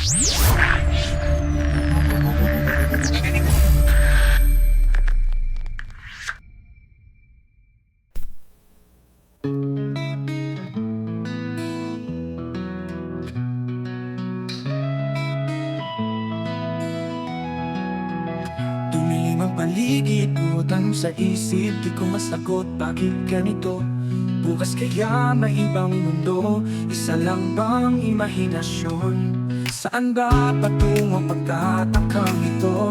Tumilim ang paligid, utang sa isip, di ko masagot bakit ganito. Bukas kaya may ibang mundo, isa lang bang imahinasyon? Saan ba patungo ang pagtatakang ito?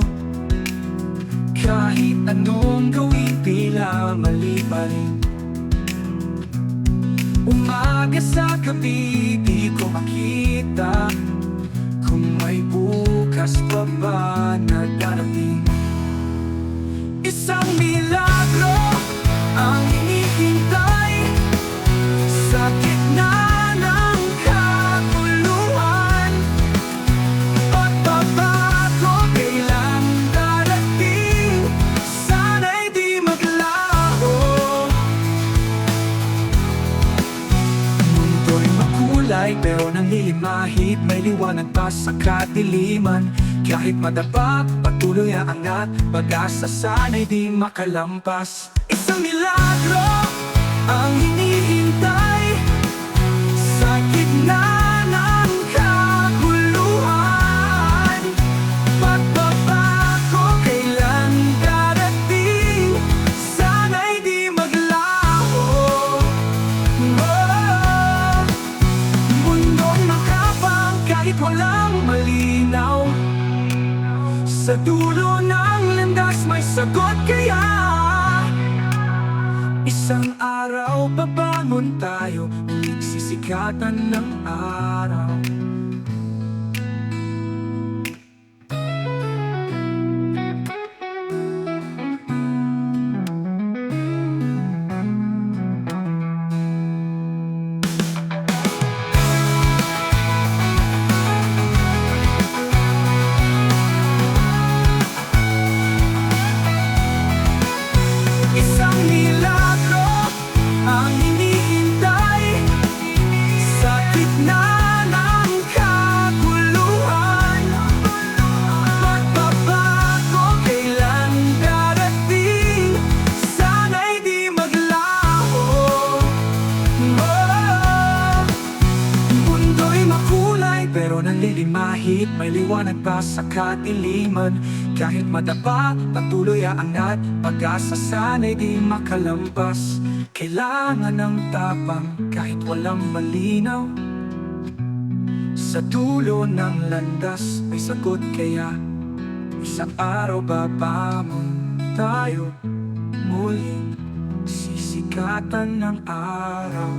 Kahit anong gawin, tila mali pa rin. Umaga sa gabi, di ko makita kung may bukas pa ba na darating. Isang milagro ang hinihintay sa gitna ng kaguluhan. Pagbabago kailan darating, sana'y di maglaho. Mundo'y makulay pero nanlilimahid, may liwanag pa sa kadiliman. Kahit madapa, patuloy aangat, pag-asa sana'y di makalampas. Isang milagro ang hinihintay sa gitna ng kaguluhan. Pagbabago kailan darating, sana'y di maglaho. Mundong makapang kahit walang malinaw, sa dulo ng landas may sagot kaya. Isang araw babangon tayo, muling sisikatan ng araw. Isang milagro ang hinihintay sa gitna ng kaguluhan. Pagbabago kailan darating, sana'y di maglaho. Mundo'y makulay pero nanlilimahid, may liwanag pa sa kadiliman. Kahit madapa, patuloy aangat, pag-asa sana'y di makalampas. Kailangan ng tapang kahit walang malinaw, sa dulo ng landas may sagot kaya. Isang araw babangon tayo, muling sisikatan ng araw.